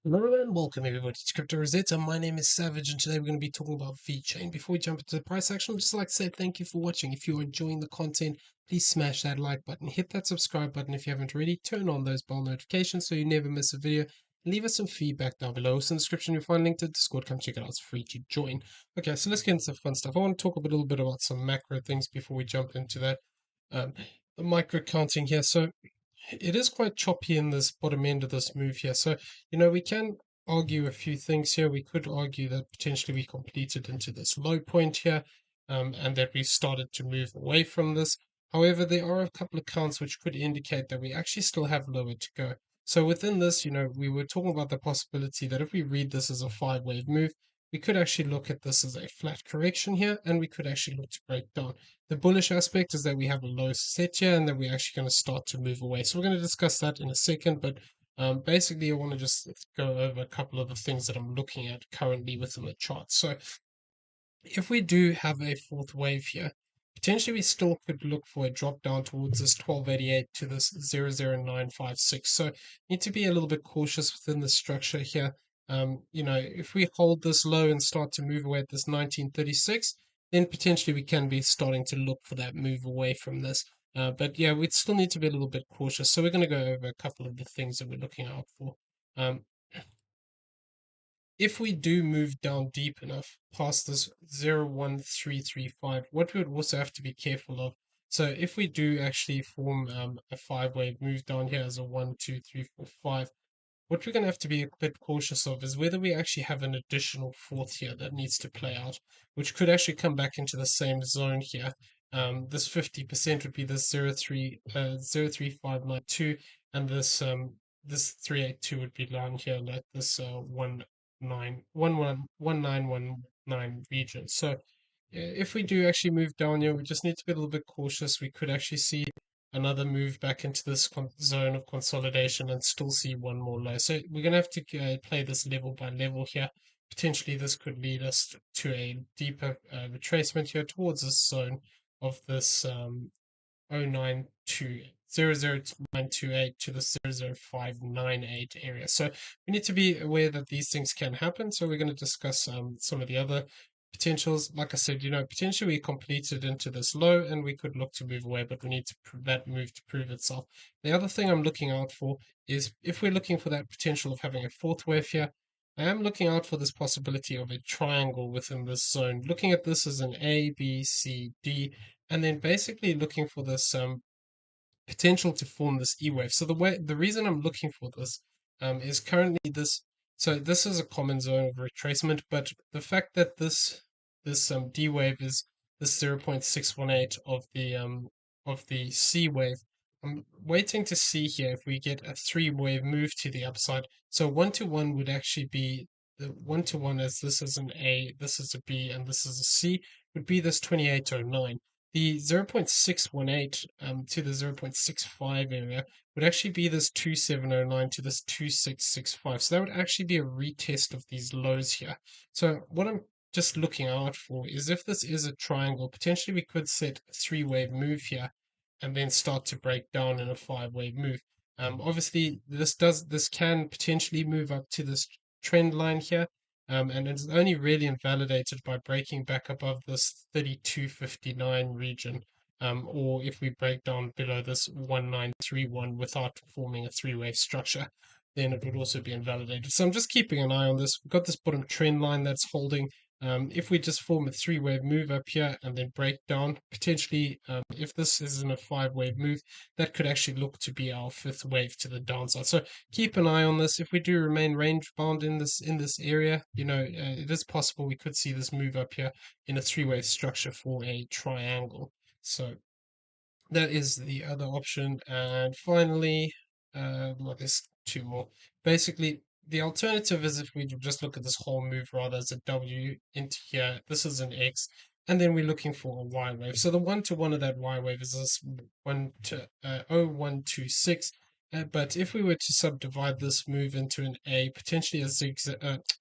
Hello and welcome everybody to Crypto Rosetta. My name is Savage and today we're going to be talking about VeChain. Before we jump into the price action, I'd just like to say thank you for watching. If you're enjoying the content, please smash that like button, hit that subscribe button if you haven't already, turn on those bell notifications so you never miss a video. Leave us some feedback down below. Also in the description you'll find a link to Discord. Come check it out. It's free to join. Okay, so let's get into the fun stuff. I want to talk a little bit about some macro things before we jump into that. Um, the micro counting here. So it is quite choppy in this bottom end of this move here. So, we can argue a few things here. We could argue that potentially we completed into this low point here, and that we started to move away from this. However, there are a couple of counts which could indicate that we actually still have lower to go. So within this, we were talking about the possibility that if we read this as a five-wave move, we could actually look at this as a flat correction here, and we could actually look to break down. The bullish aspect is that we have a low set here and that we're actually going to start to move away. So we're going to discuss that in a second, but basically I want to just go over a couple of the things that I'm looking at currently within the chart. So if we do have a fourth wave here, potentially we still could look for a drop down towards this 1288 to this 00956. So need to be a little bit cautious within the structure here. If we hold this low and start to move away at this 1936, then potentially we can be starting to look for that move away from this. But yeah, we'd still need to be a little bit cautious. So we're going to go over a couple of the things that we're looking out for. Um, if we do move down deep enough past this 01335, what we would also have to be careful of. So if we do actually form a five-wave move down here as a 1, 2, 3, 4, 5, what we're going to have to be a bit cautious of is whether we actually have an additional fourth here that needs to play out, which could actually come back into the same zone here. This 50% would be this 03592, and this 382 would be down here like this 1919 region. So if we do actually move down here, we just need to be a little bit cautious. We could actually see another move back into this zone of consolidation and still see one more low. So we're going to have to play this level by level here. Potentially this could lead us to a deeper retracement here towards this zone of this 092 00928 to the 00598 area. So we need to be aware that these things can happen. So we're going to discuss some of the other potentials. Like I said, potentially we completed into this low and we could look to move away, but we need to that move to prove itself. The other thing I'm looking out for is if we're looking for that potential of having a fourth wave here, I am looking out for this possibility of a triangle within this zone, looking at this as an A, B, C, D, and then basically looking for this potential to form this E wave. So the reason I'm looking for this is currently this. So this is a common zone of retracement, but the fact that this D wave is this 0.618 of the C wave. I'm waiting to see here if we get a three wave move to the upside. So 1 to 1 would actually be the 1 to 1 as this is an A, this is a B, and this is a C would be this 2809. The 0.618 to the 0.65 area would actually be this 2709 to this 2665. So that would actually be a retest of these lows here. So what I'm just looking out for is if this is a triangle, potentially we could set a three-wave move here and then start to break down in a five-wave move. Obviously, this can potentially move up to this trend line here, and it's only really invalidated by breaking back above this 3259 region, or if we break down below this 1931 without forming a three-wave structure, then it would also be invalidated. So I'm just keeping an eye on this. We've got this bottom trend line that's holding. If we just form a three-wave move up here and then break down, potentially, if this isn't a five-wave move, that could actually look to be our fifth wave to the downside. So keep an eye on this. If we do remain range bound in this area, it is possible we could see this move up here in a three-wave structure for a triangle. So that is the other option. And finally, well, there's two more. Basically, the alternative is if we just look at this whole move rather as a W into here. This is an X, and then we're looking for a Y wave. So the 1 to 1 of that Y wave is this 0126. But if we were to subdivide this move into an A, potentially a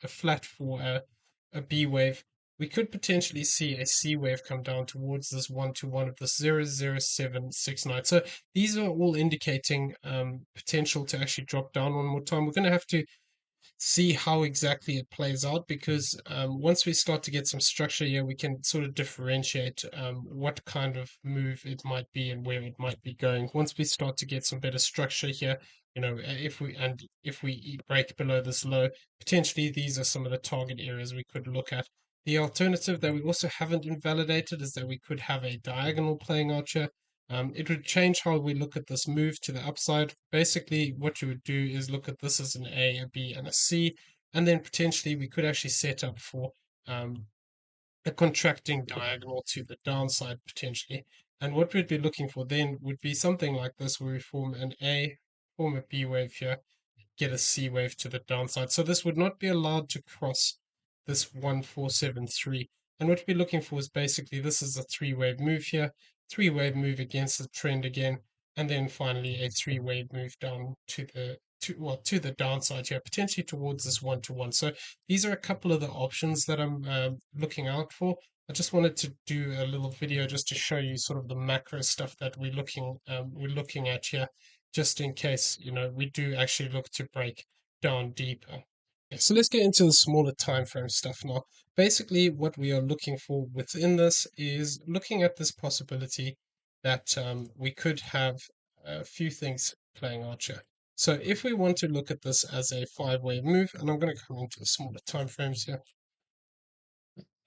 flat for a B wave, we could potentially see a C wave come down towards this 1 to 1 of this 00769. So these are all indicating potential to actually drop down one more time. We're going to have to see how exactly it plays out, because once we start to get some structure here, we can sort of differentiate what kind of move it might be and where it might be going. Once we start to get some better structure here, if we break below this low, potentially these are some of the target areas we could look at. The alternative that we also haven't invalidated is that we could have a diagonal playing out here. It would change how we look at this move to the upside. Basically, what you would do is look at this as an A, a B, and a C, and then potentially we could actually set up for um, a contracting diagonal to the downside potentially. And what we'd be looking for then would be something like this, where we form an A, form a B wave here, get a C wave to the downside. So this would not be allowed to cross this 1473. And what we're looking for is basically this is a three-wave move here, three-wave move against the trend again, and then finally a three-wave move down to to the downside here, potentially towards this one-to-one. So these are a couple of the options that I'm looking out for. I just wanted to do a little video just to show you sort of the macro stuff that we're looking at here, just in case, we do actually look to break down deeper. Okay, so let's get into the smaller time frame stuff now. Basically, what we are looking for within this is looking at this possibility that we could have a few things playing out here. So if we want to look at this as a five-wave move, and I'm going to come into the smaller time frames here.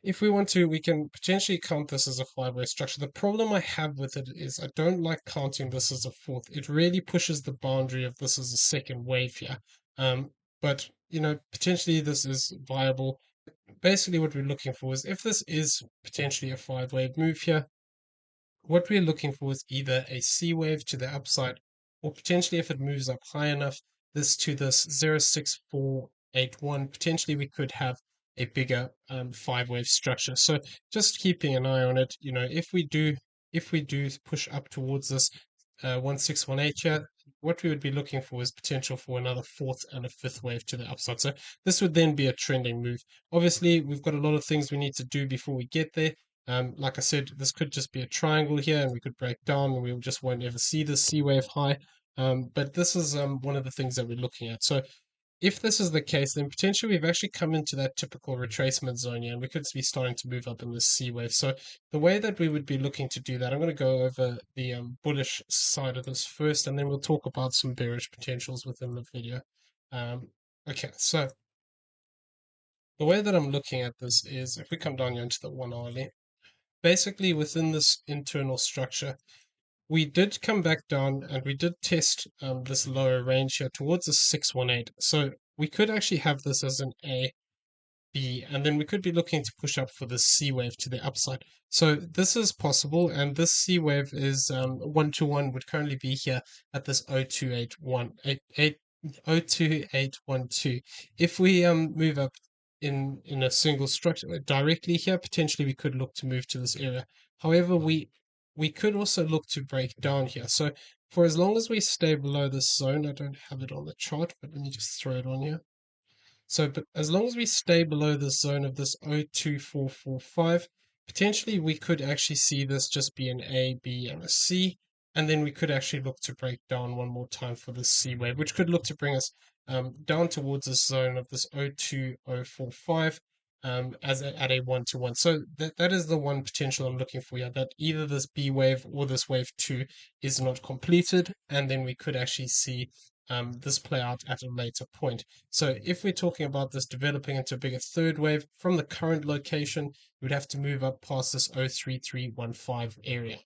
If we want to, we can potentially count this as a five-way structure. The problem I have with it is I don't like counting this as a fourth. It really pushes the boundary of this as a second wave here. But, potentially this is viable. Basically, what we're looking for is if this is potentially a five-wave move here, what we're looking for is either a C wave to the upside, or potentially if it moves up high enough, this to this 06481, potentially we could have a bigger five-wave structure. So just keeping an eye on it, if we do push up towards this 1618 here, what we would be looking for is potential for another fourth and a fifth wave to the upside. So this would then be a trending move. Obviously, we've got a lot of things we need to do before we get there. Like I said, this could just be a triangle here, and we could break down, and we just won't ever see the C wave high. But this is one of the things that we're looking at. So if this is the case, then potentially we've actually come into that typical retracement zone here, and we could be starting to move up in this C wave. So the way that we would be looking to do that, I'm going to go over the bullish side of this first, and then we'll talk about some bearish potentials within the video. Okay, so the way that I'm looking at this is if we come down here into the 1 hourly, basically within this internal structure, we did come back down and we did test this lower range here towards the 618. So we could actually have this as an A, B, and then we could be looking to push up for the C wave to the upside. So this is possible, and this C wave is 1-to-1 would currently be here at this 02812. If we move up in a single structure directly here, potentially we could look to move to this area. However, we could also look to break down here. So for as long as we stay below this zone, I don't have it on the chart, but let me just throw it on here. So, but as long as we stay below this zone of this 02445, potentially we could actually see this just be an A, B, and a C, and then we could actually look to break down one more time for this C wave, which could look to bring us down towards this zone of this 02045 at a one-to-one. So that is the one potential I'm looking for here, that either this B wave or this wave 2 is not completed, and then we could actually see this play out at a later point. So if we're talking about this developing into a bigger third wave from the current location, we'd have to move up past this 03315 area.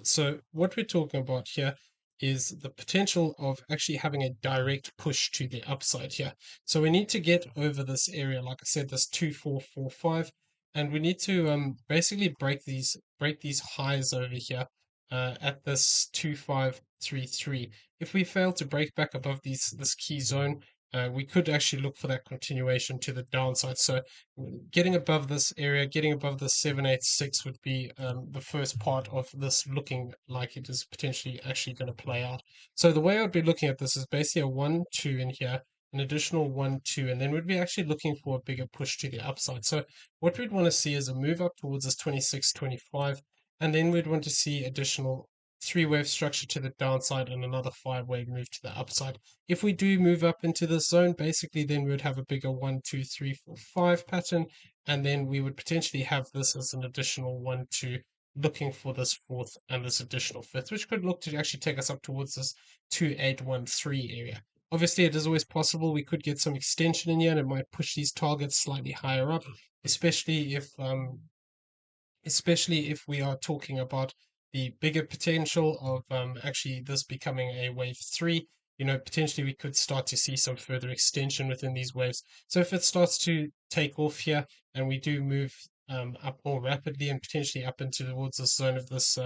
So what we're talking about here is the potential of actually having a direct push to the upside here. So we need to get over this area, like I said, this 2445, and we need to basically break these highs over here at this 2533. If we fail to break back above this key zone, we could actually look for that continuation to the downside. So getting above this area, getting above the 786 would be the first part of this looking like it is potentially actually going to play out. So the way I'd be looking at this is basically a 1, 2 in here, an additional 1, 2, and then we'd be actually looking for a bigger push to the upside. So what we'd want to see is a move up towards this 26, 25, and then we'd want to see additional three-wave structure to the downside and another five-wave move to the upside. If we do move up into this zone, basically then we would have a bigger 1, 2, 3, 4, 5 pattern, and then we would potentially have this as an additional 1, 2, looking for this fourth and this additional fifth, which could look to actually take us up towards this 2, 8, 1, 3 area. Obviously, it is always possible we could get some extension in here and it might push these targets slightly higher up, especially if we are talking about the bigger potential of actually this becoming a wave three. Potentially we could start to see some further extension within these waves. So if it starts to take off here and we do move up more rapidly and potentially up into towards the zone of this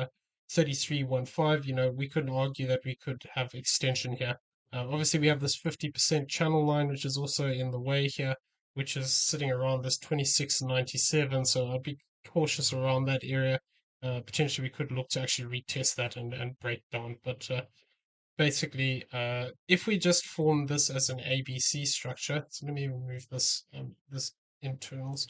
3315, we couldn't argue that we could have extension here. Obviously, we have this 50% channel line, which is also in the way here, which is sitting around this 2697. So I'd be cautious around that area. Potentially, we could look to actually retest that and break down. But basically, if we just form this as an ABC structure, so let me remove this internals.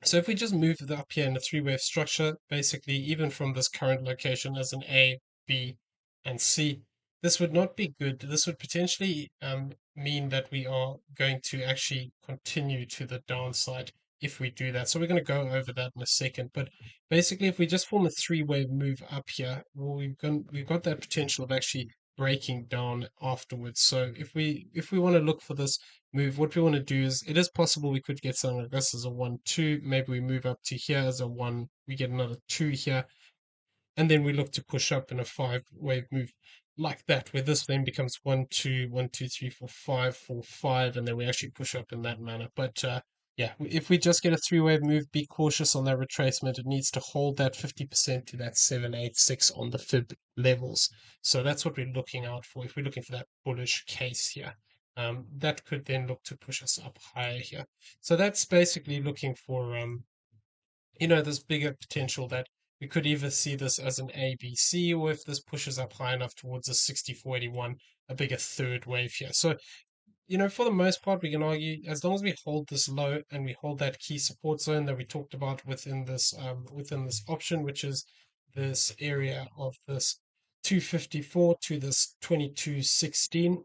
So if we just move it up here in a three-wave structure, basically even from this current location as an A, B, and C, this would not be good. This would potentially mean that we are going to actually continue to the downside if we do that. So we're going to go over that in a second. But basically, if we just form a three-wave move up here, well, we've got that potential of actually breaking down afterwards. So if we want to look for this move, what we want to do is, it is possible we could get something like this as a 1, 2. Maybe we move up to here as a 1, we get another 2 here, and then we look to push up in a five-wave move like that, where this then becomes 1, 2, 1, 2, 3, 4, 5, 4, 5, and then we actually push up in that manner. But yeah, if we just get a three-wave move, be cautious on that retracement. It needs to hold that 50% to that 786 on the fib levels. So that's what we're looking out for if we're looking for that bullish case here. That could then look to push us up higher here. So that's basically looking for this bigger potential that we could either see this as an ABC, or if this pushes up high enough towards a 6481, a bigger third wave here. So for the most part, we can argue as long as we hold this low and we hold that key support zone that we talked about within this option, which is this area of this 254 to this 2216.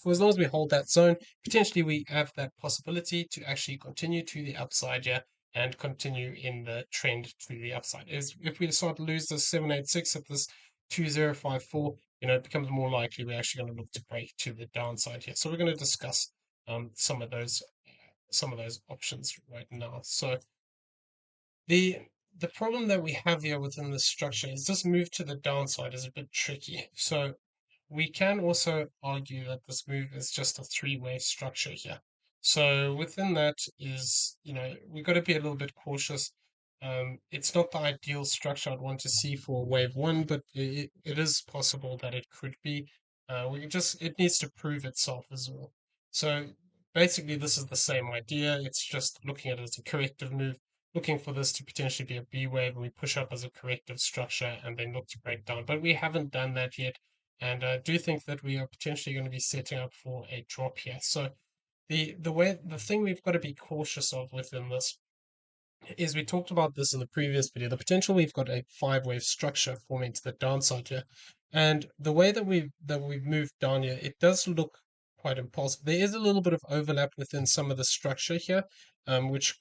For as long as we hold that zone, potentially we have that possibility to actually continue to the upside, yeah, and continue in the trend to the upside. Is if we decide to lose this 786 at this 2054, it becomes more likely we're actually going to look to break to the downside here. So we're going to discuss some of those options right now. So the the problem that we have here within this structure is this move to the downside is a bit tricky. So we can also argue that this move is just a three-wave structure here. So within that is, we've got to be a little bit cautious. It's not the ideal structure I'd want to see for wave one, but it is possible that it could be. It needs to prove itself as well. So basically, this is the same idea. It's just looking at it as a corrective move, looking for this to potentially be a B wave, and we push up as a corrective structure and then look to break down. But we haven't done that yet. And I do think that we are potentially going to be setting up for a drop here. So the thing we've got to be cautious of within this is, we talked about this in the previous video, the potential we've got a five-wave structure forming to the downside here. And the way that we've moved down here, it does look quite impulsive. There is a little bit of overlap within some of the structure here, which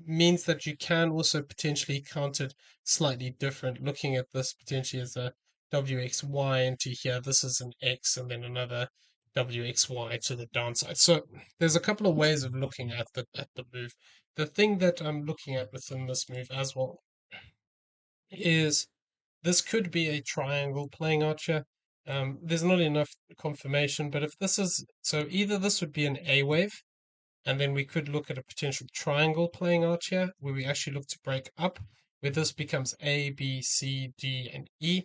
means that you can also potentially count it slightly different, looking at this potentially as a WXY into here. This is an X and then another WXY to the downside. So there's a couple of ways of looking at the move. The thing that I'm looking at within this move as well is this could be a triangle playing out here. There's not enough confirmation, but if this is so, either this would be an A wave, and then we could look at a potential triangle playing out here where we actually look to break up, where this becomes A, B, C, D, and E.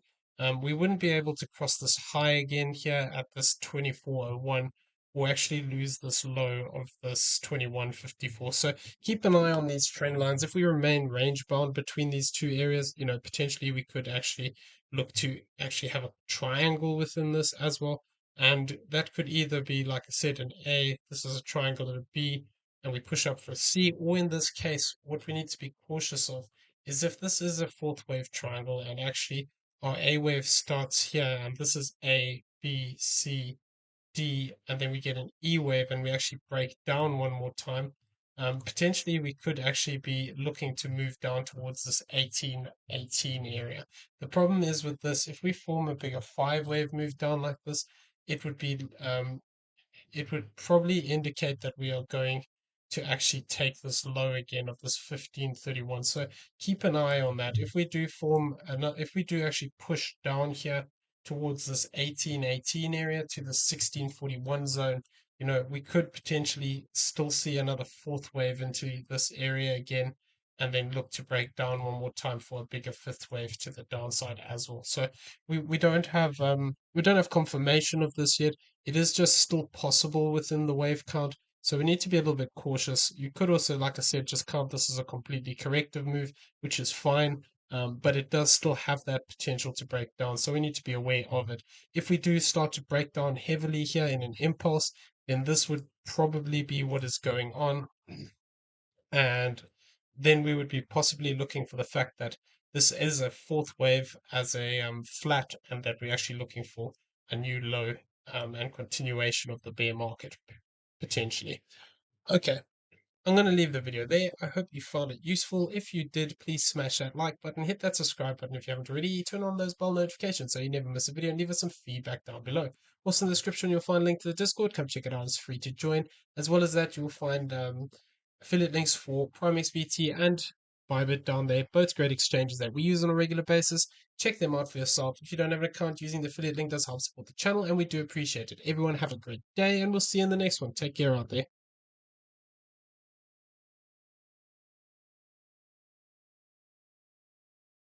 We wouldn't be able to cross this high again here at this 2401, or actually lose this low of this 2154. So keep an eye on these trend lines. If we remain range bound between these two areas, potentially we could actually look to actually have a triangle within this as well. And that could either be, like I said, an A, this is a triangle at a B, and we push up for a C, or in this case, what we need to be cautious of is if this is a fourth wave triangle and actually our A wave starts here, and this is A, B, C, D, and then we get an E wave, and we actually break down one more time. Potentially, we could actually be looking to move down towards this 1818 area. The problem is with this, if we form a bigger 5 wave move down like this, it would be it would probably indicate that we are going to actually take this low again of this 1531. So keep an eye on that. If we do if we do actually push down here towards this 1818 area to the 1641 zone, we could potentially still see another fourth wave into this area again, and then look to break down one more time for a bigger fifth wave to the downside as well. So we don't have confirmation of this yet. It is just still possible within the wave count. So we need to be a little bit cautious. You could also, like I said, just count this as a completely corrective move, which is fine. But it does still have that potential to break down. So we need to be aware of it. If we do start to break down heavily here in an impulse, then this would probably be what is going on. And then we would be possibly looking for the fact that this is a fourth wave as a flat, and that we're actually looking for a new low and continuation of the bear market potentially. Okay, I'm going to leave the video there. I hope you found it useful. If you did, please smash that like button, hit that subscribe button if you haven't already, turn on those bell notifications so you never miss a video, and leave us some feedback down below. Also in the description, you'll find a link to the Discord. Come check it out. It's free to join. As well as that, you'll find affiliate links for PrimeXBT and BYBIT down there. Both great exchanges that we use on a regular basis. Check them out for yourself. If you don't have an account, using the affiliate link does help support the channel, and we do appreciate it. Everyone have a great day, and we'll see you in the next one. Take care out there.